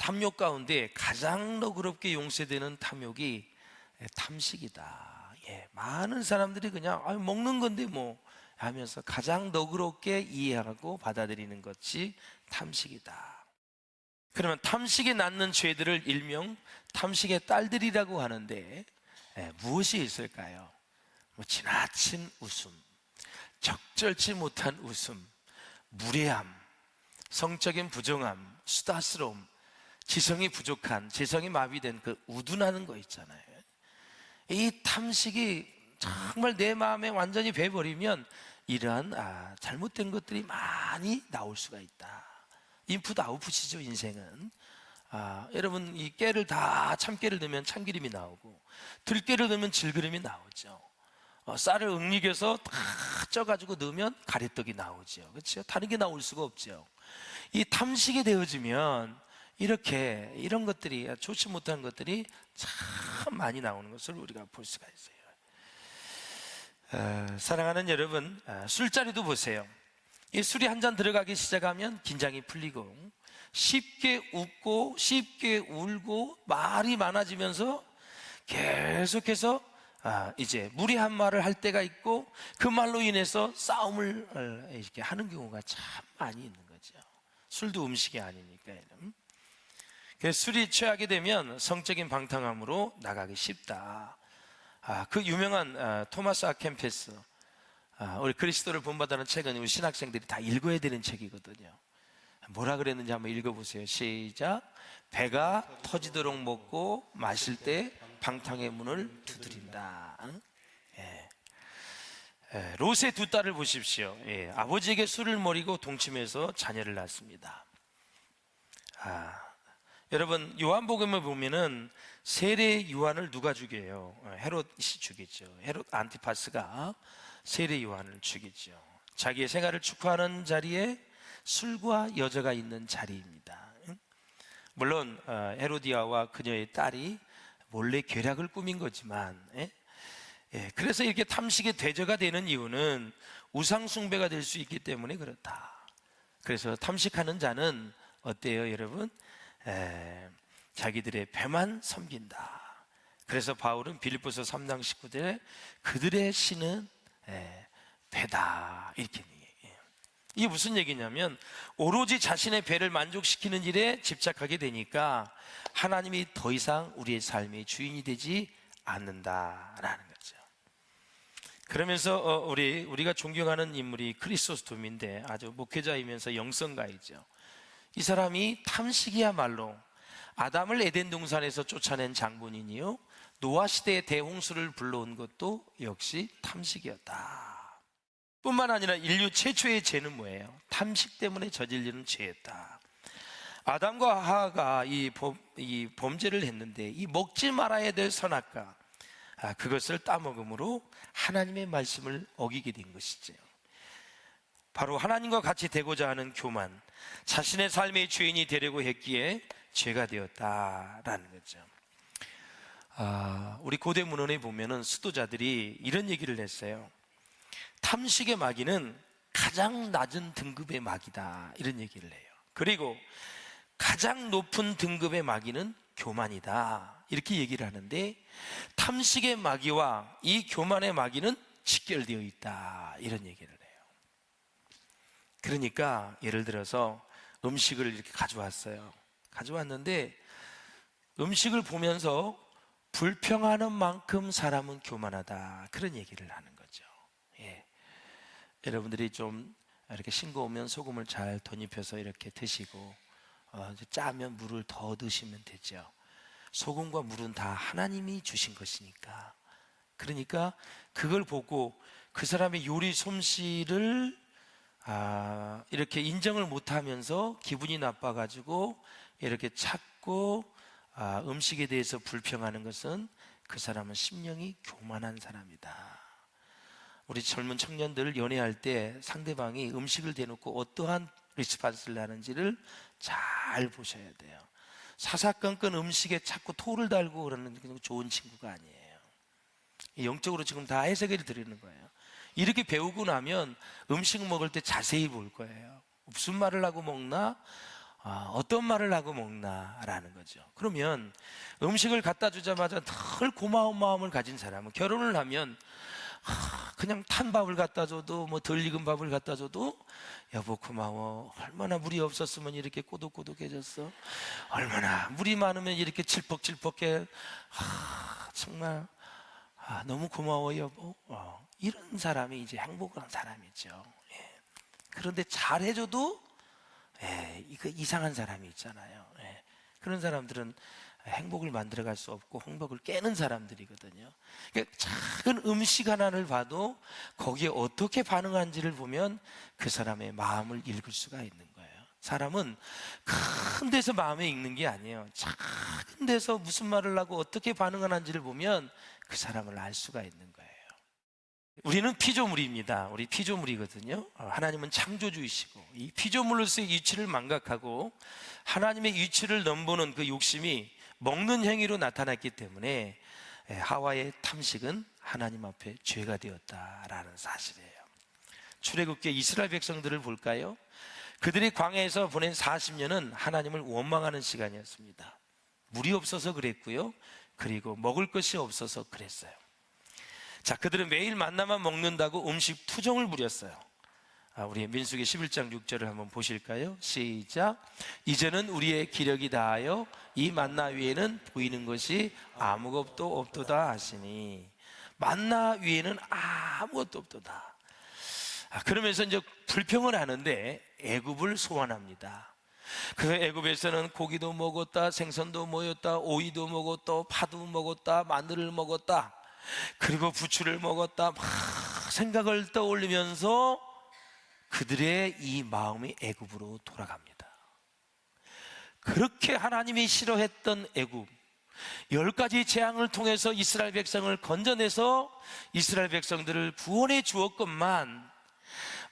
탐욕 가운데 가장 너그럽게 용서되는 탐욕이 탐식이다. 많은 사람들이 그냥 먹는 건데 뭐 하면서 가장 너그럽게 이해하고 받아들이는 것이 탐식이다. 그러면 탐식이 낳는 죄들을 일명 탐식의 딸들이라고 하는데 무엇이 있을까요? 지나친 웃음, 적절치 못한 웃음, 무례함, 성적인 부정함, 수다스러움, 지성이 부족한, 지성이 마비된 그 우둔하는 거 있잖아요. 이 탐식이 정말 내 마음에 완전히 배버리면 이러한 잘못된 것들이 많이 나올 수가 있다. 인풋 아웃풋이죠, 인생은. 여러분, 이 깨를 다 참깨를 넣으면 참기름이 나오고 들깨를 넣으면 질기름이 나오죠. 쌀을 응릭해서 다 쪄가지고 넣으면 가래떡이 나오죠. 그렇죠? 다른 게 나올 수가 없죠. 이 탐식이 되어지면 이렇게 이런 것들이 좋지 못한 것들이 참 많이 나오는 것을 우리가 볼 수가 있어요. 사랑하는 여러분, 술자리도 보세요. 이 술이 한 잔 들어가기 시작하면 긴장이 풀리고 쉽게 웃고 쉽게 울고 말이 많아지면서 계속해서 이제 무리한 말을 할 때가 있고 그 말로 인해서 싸움을 이렇게 하는 경우가 참 많이 있는 거죠. 술도 음식이 아니니까요. 그래서 술이 취하게 되면 성적인 방탕함으로 나가기 쉽다. 그 유명한 토마스 아 캠페스, 우리 그리스도를 본받아는 책은 우리 신학생들이 다 읽어야 되는 책이거든요. 뭐라 그랬는지 한번 읽어보세요. 시작. 배가 터지도록 먹고 마실 때 방탕의 문을 두드린다. 롯의 두 딸을 보십시오. 아버지에게 술을 먹이고 동침해서 자녀를 낳습니다. 여러분, 요한복음을 보면은 세례 요한을 누가 죽여요? 헤롯이 죽이죠. 헤롯 안티파스가 세례 요한을 죽이죠. 자기의 생활을 축하하는 자리에 술과 여자가 있는 자리입니다. 물론 헤로디아와 그녀의 딸이 몰래 계략을 꾸민 거지만, 그래서 이렇게 탐식의 대저가 되는 이유는 우상 숭배가 될 수 있기 때문에 그렇다. 그래서 탐식하는 자는 어때요, 여러분? 자기들의 배만 섬긴다. 그래서 바울은 빌립보서 3장 19절에 그들의 신은 배다, 이렇게 얘기해요. 이게 무슨 얘기냐면 오로지 자신의 배를 만족시키는 일에 집착하게 되니까 하나님이 더 이상 우리의 삶의 주인이 되지 않는다라는 거죠. 그러면서 우리가 존경하는 인물이 크리소스톰인데 아주 목회자이면서 영성가이죠. 이 사람이 탐식이야말로 아담을 에덴 동산에서 쫓아낸 장본인이요, 노아 시대의 대홍수를 불러온 것도 역시 탐식이었다. 뿐만 아니라 인류 최초의 죄는 뭐예요? 탐식 때문에 저질리는 죄였다. 아담과 하하가 이 범죄를 했는데 이 먹지 말아야 될 선악과 그것을 따먹음으로 하나님의 말씀을 어기게 된 것이죠. 바로 하나님과 같이 되고자 하는 교만, 자신의 삶의 주인이 되려고 했기에 죄가 되었다라는 거죠. 우리 고대 문헌에 보면은 수도자들이 이런 얘기를 했어요. 탐식의 마귀는 가장 낮은 등급의 마귀다, 이런 얘기를 해요. 그리고 가장 높은 등급의 마귀는 교만이다, 이렇게 얘기를 하는데 탐식의 마귀와 이 교만의 마귀는 직결되어 있다, 이런 얘기를 해요. 그러니까 예를 들어서 음식을 이렇게 가져왔는데 음식을 보면서 불평하는 만큼 사람은 교만하다, 그런 얘기를 하는 거죠. 여러분들이 좀 이렇게 싱거우면 소금을 잘 덧입혀서 이렇게 드시고 짜면 물을 더 드시면 되죠. 소금과 물은 다 하나님이 주신 것이니까. 그러니까 그걸 보고 그 사람의 요리 솜씨를 이렇게 인정을 못하면서 기분이 나빠가지고 이렇게 찾고 음식에 대해서 불평하는 것은 그 사람은 심령이 교만한 사람이다. 우리 젊은 청년들 연애할 때 상대방이 음식을 대놓고 어떠한 리스판스를 하는지를 잘 보셔야 돼요. 사사건건 음식에 자꾸 토를 달고 그러는 게 좋은 친구가 아니에요. 영적으로 지금 다 해석을 드리는 거예요. 이렇게 배우고 나면 음식 먹을 때 자세히 볼 거예요. 무슨 말을 하고 먹나? 어떤 말을 하고 먹나라는 거죠. 그러면 음식을 갖다 주자마자 늘 고마운 마음을 가진 사람은 결혼을 하면 그냥 탄 밥을 갖다 줘도 뭐 덜 익은 밥을 갖다 줘도 여보 고마워, 얼마나 물이 없었으면 이렇게 꼬독꼬독해졌어, 얼마나 물이 많으면 이렇게 칠퍽칠퍽해, 정말 너무 고마워 여보. 이런 사람이 이제 행복한 사람이죠. 그런데 잘해줘도 이거 이상한 사람이 있잖아요. 그런 사람들은 행복을 만들어갈 수 없고 행복을 깨는 사람들이거든요. 그러니까 작은 음식 하나를 봐도 거기에 어떻게 반응하는지를 보면 그 사람의 마음을 읽을 수가 있는 거예요. 사람은 큰 데서 마음에 읽는 게 아니에요. 작은 데서 무슨 말을 하고 어떻게 반응하는지를 보면 그 사람을 알 수가 있는 거예요. 우리는 피조물입니다. 우리 피조물이거든요. 하나님은 창조주이시고 이 피조물로서의 위치를 망각하고 하나님의 위치를 넘보는 그 욕심이 먹는 행위로 나타났기 때문에 하와의 탐식은 하나님 앞에 죄가 되었다라는 사실이에요. 출애굽기의 이스라엘 백성들을 볼까요? 그들이 광야에서 보낸 40년은 하나님을 원망하는 시간이었습니다. 물이 없어서 그랬고요, 그리고 먹을 것이 없어서 그랬어요. 자, 그들은 매일 만나만 먹는다고 음식 투정을 부렸어요. 우리 민수기 11장 6절을 한번 보실까요? 시작. 이제는 우리의 기력이 다하여 이 만나 위에는 보이는 것이 아무것도 없도다 하시니, 만나 위에는 아무것도 없도다. 그러면서 이제 불평을 하는데 애굽을 소환합니다. 그래서 애굽에서는 고기도 먹었다, 생선도 먹었다, 오이도 먹었다, 파도 먹었다, 마늘을 먹었다, 그리고 부추를 먹었다, 막 생각을 떠올리면서 그들의 이 마음이 애굽으로 돌아갑니다. 그렇게 하나님이 싫어했던 애굽, 10가지 재앙을 통해서 이스라엘 백성을 건져내서 이스라엘 백성들을 구원해 주었건만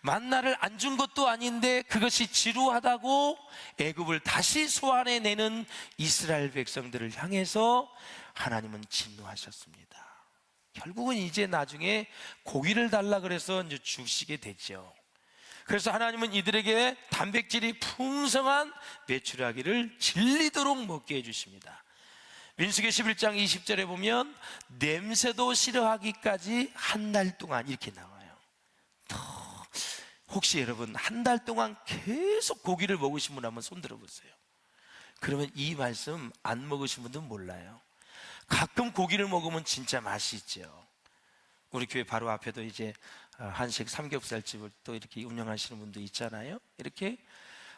만나를 안 준 것도 아닌데 그것이 지루하다고 애굽을 다시 소환해내는 이스라엘 백성들을 향해서 하나님은 진노하셨습니다. 결국은 이제 나중에 고기를 달라 그래서 이제 주시게 되죠. 그래서 하나님은 이들에게 단백질이 풍성한 메추라기를 질리도록 먹게 해주십니다. 민수기 11장 20절에 보면 냄새도 싫어하기까지 한 달 동안 이렇게 나와요. 혹시 여러분 한 달 동안 계속 고기를 먹으신 분 한번 손 들어보세요. 그러면 이 말씀 안 먹으신 분들은 몰라요. 가끔 고기를 먹으면 진짜 맛이 있죠. 우리 교회 바로 앞에도 이제 한식 삼겹살집을 또 이렇게 운영하시는 분도 있잖아요. 이렇게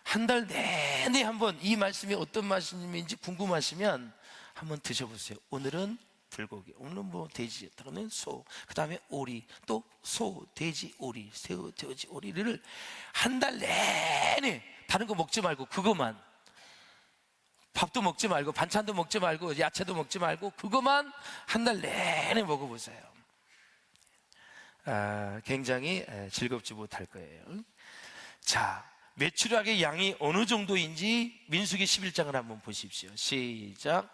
한 달 내내 한번 이 말씀이 어떤 말씀인지 궁금하시면 한번 드셔보세요. 오늘은 불고기, 오늘은 뭐 돼지, 다음은 소, 그 다음에 오리, 또 소, 돼지, 오리, 새우, 돼지, 오리를 한 달 내내 다른 거 먹지 말고 그것만, 밥도 먹지 말고 반찬도 먹지 말고 야채도 먹지 말고 그것만 한 달 내내 먹어보세요. 굉장히 즐겁지 못할 거예요. 자, 메추라기의 양이 어느 정도인지 민수기 11장을 한번 보십시오. 시작.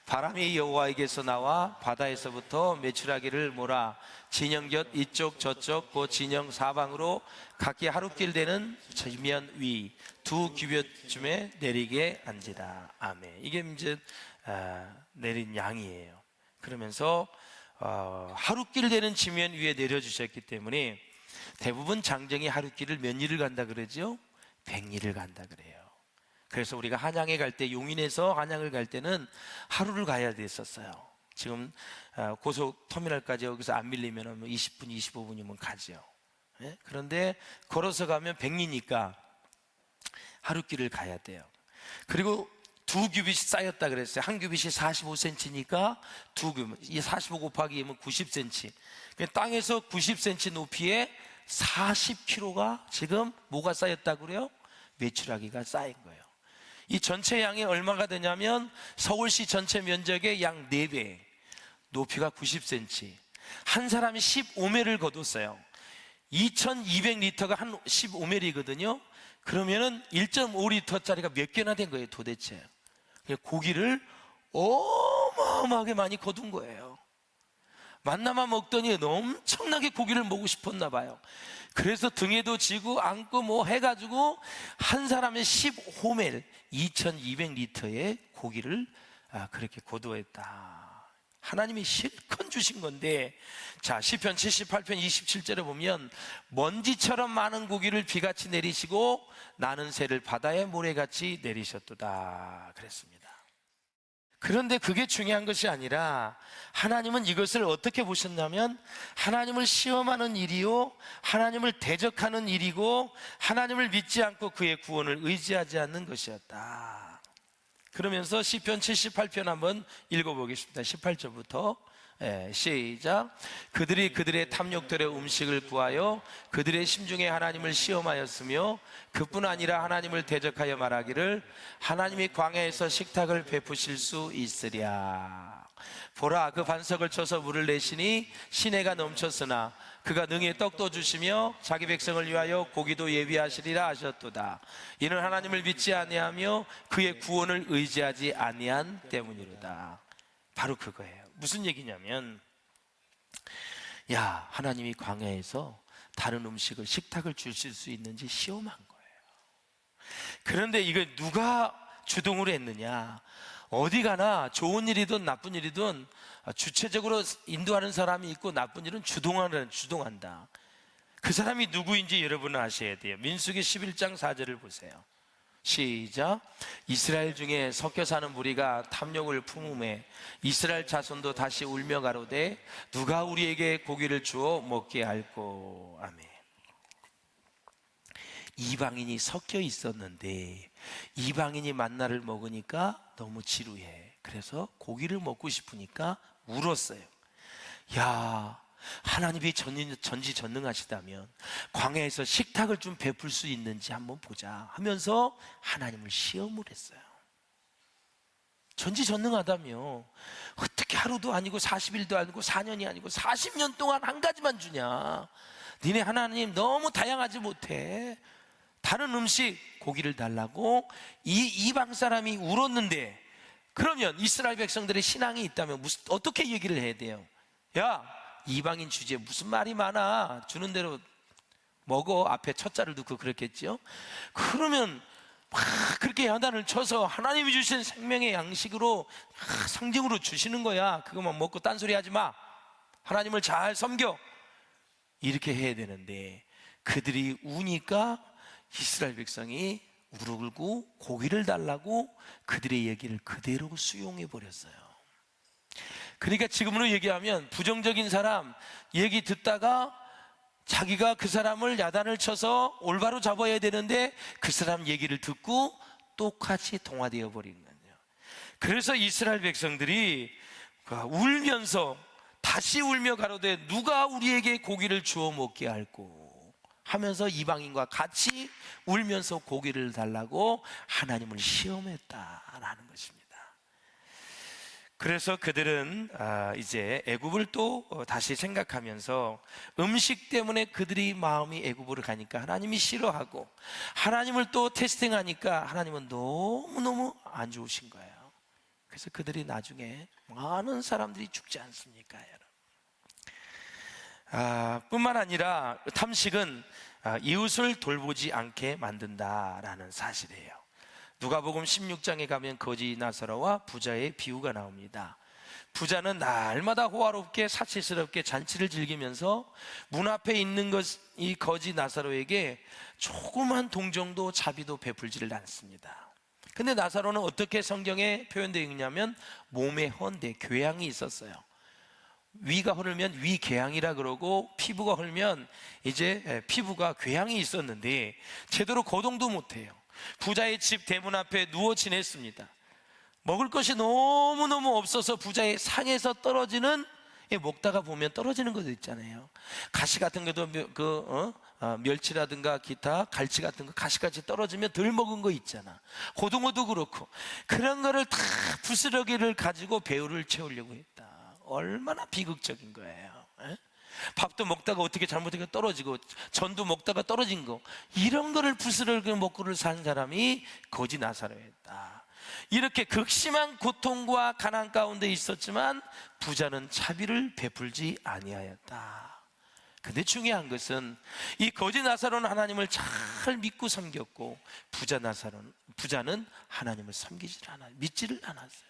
바람이 여호와에게서 나와 바다에서부터 메추라기를 몰아 진영 곁 이쪽 저쪽 그 진영 사방으로 각기 하루길 되는 지면 위 두 규빗쯤에 내리게 한지라. 아멘. 이게 이제 내린 양이에요. 그러면서 하루길 되는 지면 위에 내려주셨기 때문에 대부분 장정이 하루길을 몇 일을 간다 그러죠? 100일을 간다 그래요. 그래서 우리가 한양에 갈 때, 용인에서 한양을 갈 때는 하루를 가야 됐었어요. 지금 고속터미널까지 여기서 안 밀리면 20분, 25분이면 가죠. 그런데 걸어서 가면 100리니까 하루길을 가야 돼요. 그리고 두 규빗이 쌓였다 그랬어요. 한 규빗이 45cm니까 두 규빗, 이 45 곱하기 2면 90cm. 땅에서 90cm 높이에 40kg가 지금 뭐가 쌓였다고 그래요? 메추라기가 쌓인 거예요. 이 전체 양이 얼마가 되냐면 서울시 전체 면적의 약 4배, 높이가 90cm. 한 사람이 15매를 거뒀어요. 2200리터가 한 15매리거든요. 그러면은 1.5리터짜리가 몇 개나 된 거예요 도대체. 고기를 어마어마하게 많이 거둔 거예요. 만나만 먹더니 엄청나게 고기를 먹고 싶었나 봐요. 그래서 등에도 지고 안고 뭐 해가지고 한 사람의 15멜 2200리터의 고기를 그렇게 고도했다. 하나님이 실컷 주신 건데, 자, 시편 78편 27절에 보면 먼지처럼 많은 고기를 비같이 내리시고 나는 새를 바다의 모래같이 내리셨도다 그랬습니다. 그런데 그게 중요한 것이 아니라 하나님은 이것을 어떻게 보셨냐면, 하나님을 시험하는 일이요, 하나님을 대적하는 일이고, 하나님을 믿지 않고 그의 구원을 의지하지 않는 것이었다. 그러면서 시편 78편 한번 읽어보겠습니다. 18절부터 시작. 그들이 그들의 탐욕들의 음식을 구하여 그들의 심중에 하나님을 시험하였으며 그뿐 아니라 하나님을 대적하여 말하기를 하나님이 광야에서 식탁을 베푸실 수 있으랴. 보라, 그 반석을 쳐서 물을 내시니 시내가 넘쳤으나 그가 능히 떡도 주시며 자기 백성을 위하여 고기도 예비하시리라 하셨도다. 이는 하나님을 믿지 아니하며 그의 구원을 의지하지 아니한 때문이로다. 바로 그거예요. 무슨 얘기냐면, 야, 하나님이 광야에서 다른 음식을, 식탁을 주실 수 있는지 시험한 거예요. 그런데 이걸 누가 주동을 했느냐? 어디 가나 좋은 일이든 나쁜 일이든 주체적으로 인도하는 사람이 있고, 나쁜 일은 주동한다. 그 사람이 누구인지 여러분은 아셔야 돼요. 민수기 11장 4절을 보세요. 시작. 이스라엘 중에 섞여 사는 무리가 탐욕을 품음에 이스라엘 자손도 다시 울며 가로되 누가 우리에게 고기를 주어 먹게 할꼬. 아멘. 이방인이 섞여 있었는데 이방인이 만나를 먹으니까 너무 지루해. 그래서 고기를 먹고 싶으니까 울었어요. 야, 하나님이 전지전능하시다면 광야에서 식탁을 좀 베풀 수 있는지 한번 보자 하면서 하나님을 시험을 했어요. 전지전능하다며 어떻게 하루도 아니고 40일도 아니고 4년이 아니고 40년 동안 한 가지만 주냐? 니네 하나님 너무 다양하지 못해? 다른 음식, 고기를 달라고 이 이방 사람이 울었는데, 그러면 이스라엘 백성들의 신앙이 있다면 어떻게 얘기를 해야 돼요? 야, 이방인 주제에 무슨 말이 많아? 주는 대로 먹어. 앞에 첫 자를 두고 그랬겠죠. 그러면 막 그렇게 야단을 쳐서 하나님이 주신 생명의 양식으로 상징으로 주시는 거야. 그것만 먹고 딴소리 하지 마. 하나님을 잘 섬겨. 이렇게 해야 되는데 그들이 우니까 이스라엘 백성이 울고 고기를 달라고 그들의 얘기를 그대로 수용해 버렸어요. 그러니까 지금으로 얘기하면 부정적인 사람 얘기 듣다가 자기가 그 사람을 야단을 쳐서 올바로 잡아야 되는데 그 사람 얘기를 듣고 똑같이 동화되어 버리는 거예요. 그래서 이스라엘 백성들이 울면서 다시 울며 가로되 누가 우리에게 고기를 주어 먹게 할꼬 하면서 이방인과 같이 울면서 고기를 달라고 하나님을 시험했다라는 것입니다. 그래서 그들은 이제 애굽을 또 다시 생각하면서 음식 때문에 그들이 마음이 애굽으로 가니까 하나님이 싫어하고, 하나님을 또 테스팅하니까 하나님은 너무너무 안 좋으신 거예요. 그래서 그들이 나중에 많은 사람들이 죽지 않습니까, 여러분? 뿐만 아니라 탐식은 이웃을 돌보지 않게 만든다라는 사실이에요. 누가복음 16장에 가면 거지 나사로와 부자의 비유가 나옵니다. 부자는 날마다 호화롭게 사치스럽게 잔치를 즐기면서 문 앞에 있는 이 거지 나사로에게 조그만 동정도 자비도 베풀지를 않습니다. 근데 나사로는 어떻게 성경에 표현되어 있냐면 몸에 헌데 궤양이 있었어요. 위가 흐르면 위궤양이라 그러고 피부가 흐르면 이제 피부가 궤양이 있었는데 제대로 거동도 못해요. 부자의 집 대문 앞에 누워 지냈습니다. 먹을 것이 너무너무 없어서 부자의 상에서 떨어지는, 먹다가 보면 떨어지는 것도 있잖아요. 가시 같은 것도 멸치라든가 기타 갈치 같은 거 가시같이 떨어지면 덜 먹은 거 있잖아. 고등어도 그렇고 그런 거를 다 부스러기를 가지고 배우를 채우려고 했다. 얼마나 비극적인 거예요. 밥도 먹다가 어떻게 잘못하게 떨어지고 전도 먹다가 떨어진 거, 이런 거를 부스러기 먹고를 산 사람이 거지 나사로였다. 이렇게 극심한 고통과 가난 가운데 있었지만 부자는 자비를 베풀지 아니하였다. 근데 중요한 것은 이 거지 나사로는 하나님을 잘 믿고 섬겼고 부자는 하나님을 믿지를 않았어요.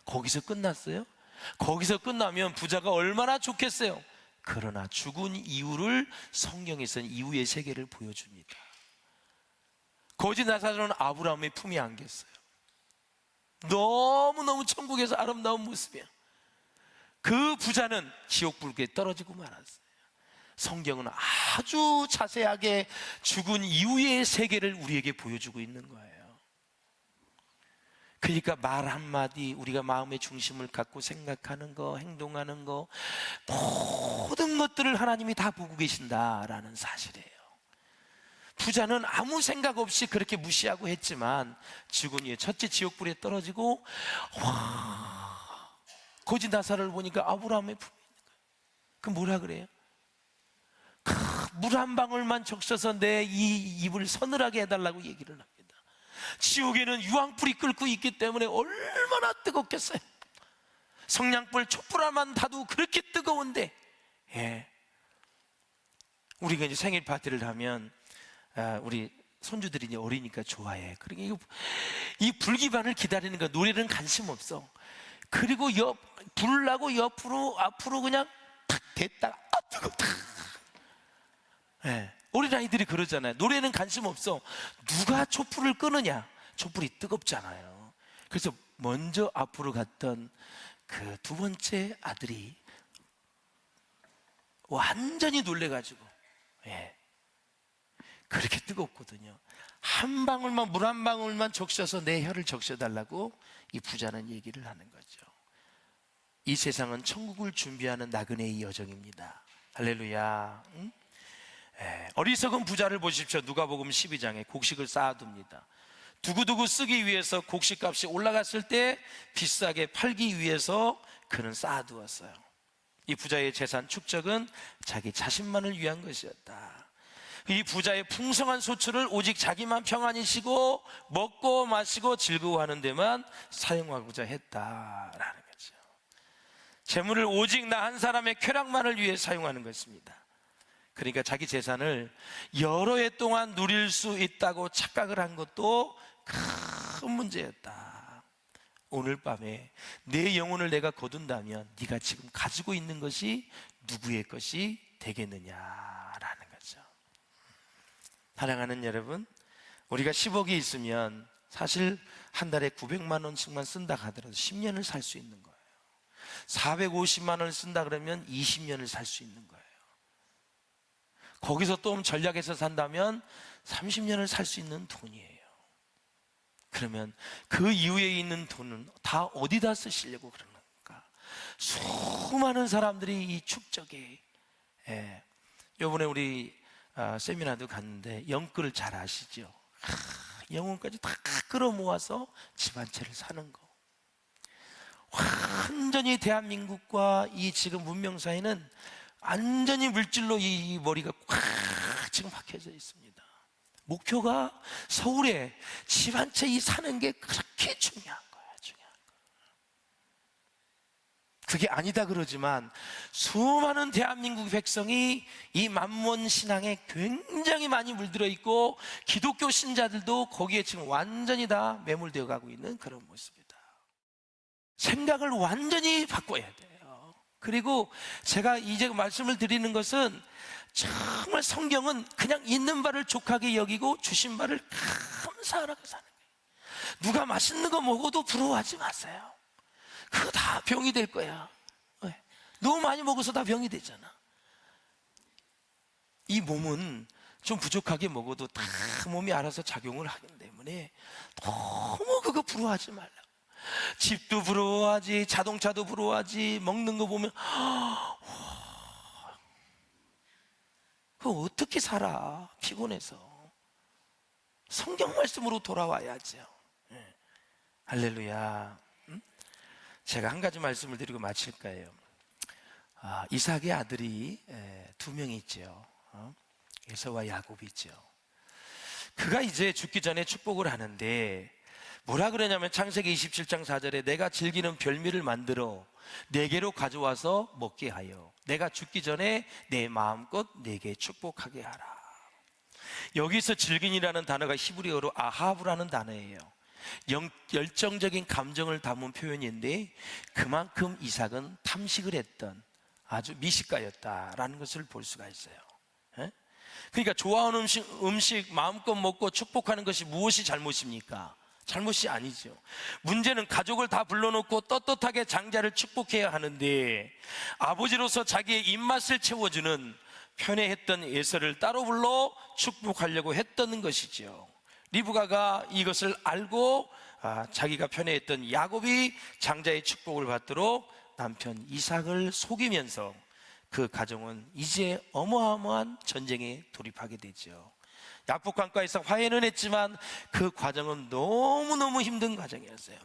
거기서 끝났어요? 거기서 끝나면 부자가 얼마나 좋겠어요. 그러나 죽은 이유를 성경에서는 이후의 세계를 보여줍니다. 거지 나사로는 아브라함의 품에 안겼어요. 너무너무 천국에서 아름다운 모습이야. 그 부자는 지옥 불길에 떨어지고 말았어요. 성경은 아주 자세하게 죽은 이후의 세계를 우리에게 보여주고 있는 거예요. 그러니까 말 한마디, 우리가 마음의 중심을 갖고 생각하는 거, 행동하는 거, 모든 것들을 하나님이 다 보고 계신다라는 사실이에요. 부자는 아무 생각 없이 그렇게 무시하고 했지만 죽은 이후에 첫째 지옥불에 떨어지고 거지 나사로를 보니까 아브라함의 품에 있는 거예요. 그럼 뭐라 그래요? 물 한 방울만 적셔서 내 이 입을 서늘하게 해달라고 얘기를 합니다. 지옥에는 유황불이 끓고 있기 때문에 얼마나 뜨겁겠어요. 성냥불 촛불 하나만 놔도 그렇게 뜨거운데, 우리가 이제 생일 파티를 하면 우리 손주들이 이제 어리니까 좋아해. 그러니까 이 불기반을 기다리는 거, 노래는 관심 없어. 그리고 불나고 옆으로 앞으로 그냥 탁 됐다가 뜨겁다. 어린아이들이 그러잖아요. 노래는 관심 없어. 누가 촛불을 끄느냐? 촛불이 뜨겁잖아요. 그래서 먼저 앞으로 갔던 그 두 번째 아들이 완전히 놀래가지고, 그렇게 뜨겁거든요. 한 방울만, 물 한 방울만 적셔서 내 혀를 적셔달라고 이 부자는 얘기를 하는 거죠. 이 세상은 천국을 준비하는 나그네의 여정입니다. 할렐루야. 응? 어리석은 부자를 보십시오. 누가복음 12장에 곡식을 쌓아둡니다. 두고두고 쓰기 위해서 곡식값이 올라갔을 때 비싸게 팔기 위해서 그는 쌓아두었어요. 이 부자의 재산 축적은 자기 자신만을 위한 것이었다. 이 부자의 풍성한 소출을 오직 자기만 평안히 쉬고 먹고 마시고 즐거워하는 데만 사용하고자 했다라는 거죠. 재물을 오직 나 한 사람의 쾌락만을 위해 사용하는 것입니다. 그러니까 자기 재산을 여러 해 동안 누릴 수 있다고 착각을 한 것도 큰 문제였다. 오늘 밤에 내 영혼을 내가 거둔다면 네가 지금 가지고 있는 것이 누구의 것이 되겠느냐라는 거죠. 사랑하는 여러분, 우리가 10억이 있으면 사실 한 달에 900만 원씩만 쓴다 하더라도 10년을 살 수 있는 거예요. 450만 원을 쓴다 그러면 20년을 살 수 있는 거예요. 거기서 또 전략해서 산다면 30년을 살 수 있는 돈이에요. 그러면 그 이후에 있는 돈은 다 어디다 쓰시려고 그러는가? 수많은 사람들이 이 축적에, 요번에 우리 세미나도 갔는데 영끌을 잘 아시죠? 영혼까지 다 끌어모아서 집 한 채를 사는 거. 완전히 대한민국과 이 지금 문명 사이는 완전히 물질로 이 머리가 꽉 지금 박혀져 있습니다. 목표가 서울에 집 한 채 사는 게 그렇게 중요한 거예요. 그게 아니다 그러지만 수많은 대한민국 백성이 이 만몬 신앙에 굉장히 많이 물들어 있고 기독교 신자들도 거기에 지금 완전히 다 매몰되어 가고 있는 그런 모습이다. 생각을 완전히 바꿔야 돼요. 그리고 제가 이제 말씀을 드리는 것은 정말 성경은 그냥 있는 바를 족하게 여기고 주신 바를 감사하라고 사는 거예요. 누가 맛있는 거 먹어도 부러워하지 마세요. 그거 다 병이 될 거야. 너무 많이 먹어서 다 병이 되잖아. 이 몸은 좀 부족하게 먹어도 다 몸이 알아서 작용을 하기 때문에 너무 그거 부러워하지 말라고. 집도 부러워하지, 자동차도 부러워하지, 먹는 거 보면 그거 어떻게 살아? 피곤해서. 성경 말씀으로 돌아와야죠. 할렐루야. 제가 한 가지 말씀을 드리고 마칠 거예요. 이삭의 아들이 두 명이 있죠. 에서와 야곱이 있죠. 그가 이제 죽기 전에 축복을 하는데 뭐라 그러냐면 창세기 27장 4절에 내가 즐기는 별미를 만들어 내게로 가져와서 먹게 하여 내가 죽기 전에 내 마음껏 내게 축복하게 하라. 여기서 즐긴이라는 단어가 히브리어로 아하브라는 단어예요. 열정적인 감정을 담은 표현인데 그만큼 이삭은 탐식을 했던 아주 미식가였다라는 것을 볼 수가 있어요. 그러니까 좋아하는 음식 마음껏 먹고 축복하는 것이 무엇이 잘못입니까? 잘못이 아니죠. 문제는 가족을 다 불러놓고 떳떳하게 장자를 축복해야 하는데 아버지로서 자기의 입맛을 채워주는 편애했던 에서를 따로 불러 축복하려고 했던 것이죠. 리브가가 이것을 알고 자기가 편애했던 야곱이 장자의 축복을 받도록 남편 이삭을 속이면서 그 가정은 이제 어마어마한 전쟁에 돌입하게 되죠. 약복강가에서 화해는 했지만 그 과정은 너무너무 힘든 과정이었어요.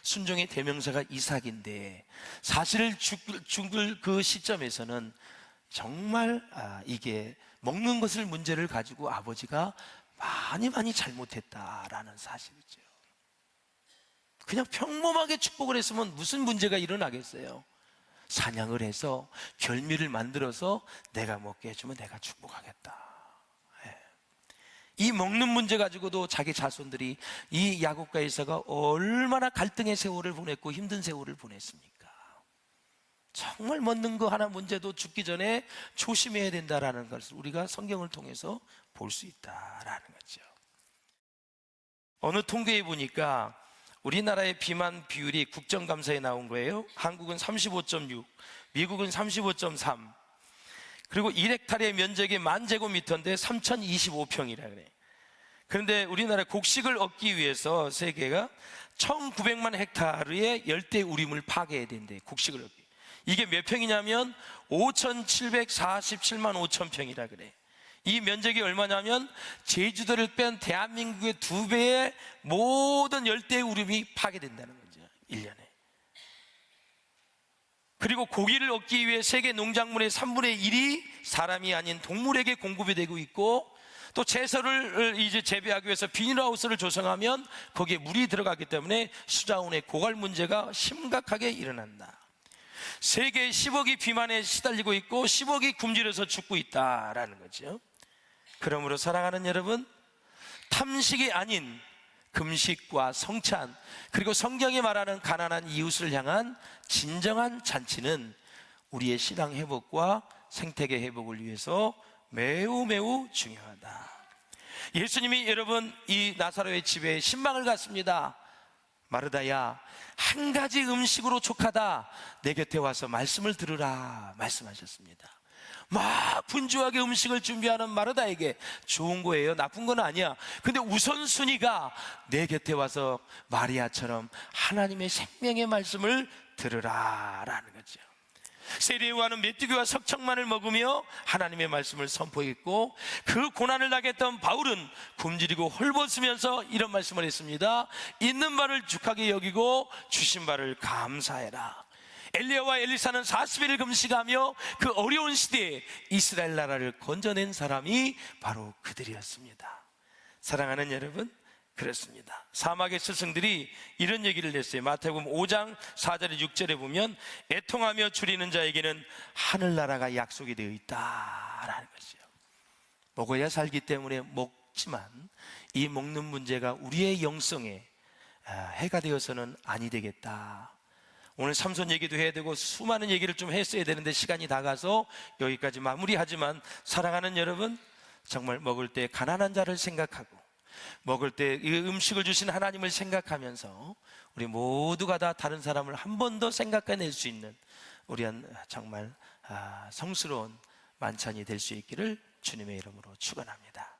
순종의 대명사가 이삭인데 사실 죽을 그 시점에서는 정말 이게 먹는 것을 문제를 가지고 아버지가 많이 잘못했다라는 사실이죠. 그냥 평범하게 축복을 했으면 무슨 문제가 일어나겠어요? 사냥을 해서 결미를 만들어서 내가 먹게 해주면 내가 축복하겠다. 이 먹는 문제 가지고도 자기 자손들이 이 야곱과 에사가 얼마나 갈등의 세월을 보냈고 힘든 세월을 보냈습니까? 정말 먹는 거 하나 문제도 죽기 전에 조심해야 된다라는 것을 우리가 성경을 통해서 볼 수 있다라는 거죠. 어느 통계에 보니까 우리나라의 비만 비율이 국정감사에 나온 거예요. 한국은 35.6, 미국은 35.3. 그리고 1헥타르의 면적이 10,000제곱미터인데 3,025평이라 그래. 그런데 우리나라 곡식을 얻기 위해서 세계가 1,900만 헥타르의 열대 우림을 파괴해야 된대. 곡식을 얻기. 이게 몇 평이냐면 5,747만 5천 평이라 그래. 이 면적이 얼마냐면 제주도를 뺀 대한민국의 2배의 모든 열대 우림이 파괴된다는 거죠. 1년에. 그리고 고기를 얻기 위해 세계 농작물의 3분의 1이 사람이 아닌 동물에게 공급이 되고 있고, 또 채소를 이제 재배하기 위해서 비닐하우스를 조성하면 거기에 물이 들어가기 때문에 수자원의 고갈 문제가 심각하게 일어난다. 세계 10억이 비만에 시달리고 있고 10억이 굶주려서 죽고 있다라는 거죠. 그러므로 사랑하는 여러분, 탐식이 아닌 금식과 성찬, 그리고 성경이 말하는 가난한 이웃을 향한 진정한 잔치는 우리의 신앙 회복과 생태계 회복을 위해서 매우 중요하다. 예수님이 여러분 이 나사로의 집에 신방을 갔습니다. 마르다야, 한 가지 음식으로 족하다. 내 곁에 와서 말씀을 들으라 말씀하셨습니다. 막 분주하게 음식을 준비하는 마르다에게 좋은 거예요, 나쁜 건 아니야. 근데 우선순위가 내 곁에 와서 마리아처럼 하나님의 생명의 말씀을 들으라라는 거죠. 세례요한은 메뚜기와 석청만을 먹으며 하나님의 말씀을 선포했고, 그 고난을 당했던 바울은 굶주리고 헐벗으면서 이런 말씀을 했습니다. 있는 바를 죽하게 여기고 주신 바를 감사해라. 엘리야와 엘리사는 40일을 금식하며 그 어려운 시대에 이스라엘 나라를 건져낸 사람이 바로 그들이었습니다. 사랑하는 여러분, 그렇습니다. 사막의 스승들이 이런 얘기를 했어요. 마태복음 5장 4절에 6절에 보면 애통하며 줄이는 자에게는 하늘나라가 약속이 되어 있다라는 거죠. 먹어야 살기 때문에 먹지만 이 먹는 문제가 우리의 영성에 해가 되어서는 아니 되겠다. 오늘 삼손 얘기도 해야 되고 수많은 얘기를 좀 했어야 되는데 시간이 다 가서 여기까지 마무리하지만, 사랑하는 여러분, 정말 먹을 때 가난한 자를 생각하고 먹을 때 이 음식을 주신 하나님을 생각하면서 우리 모두가 다 다른 사람을 한 번 더 생각해낼 수 있는 우리 정말 성스러운 만찬이 될 수 있기를 주님의 이름으로 축원합니다.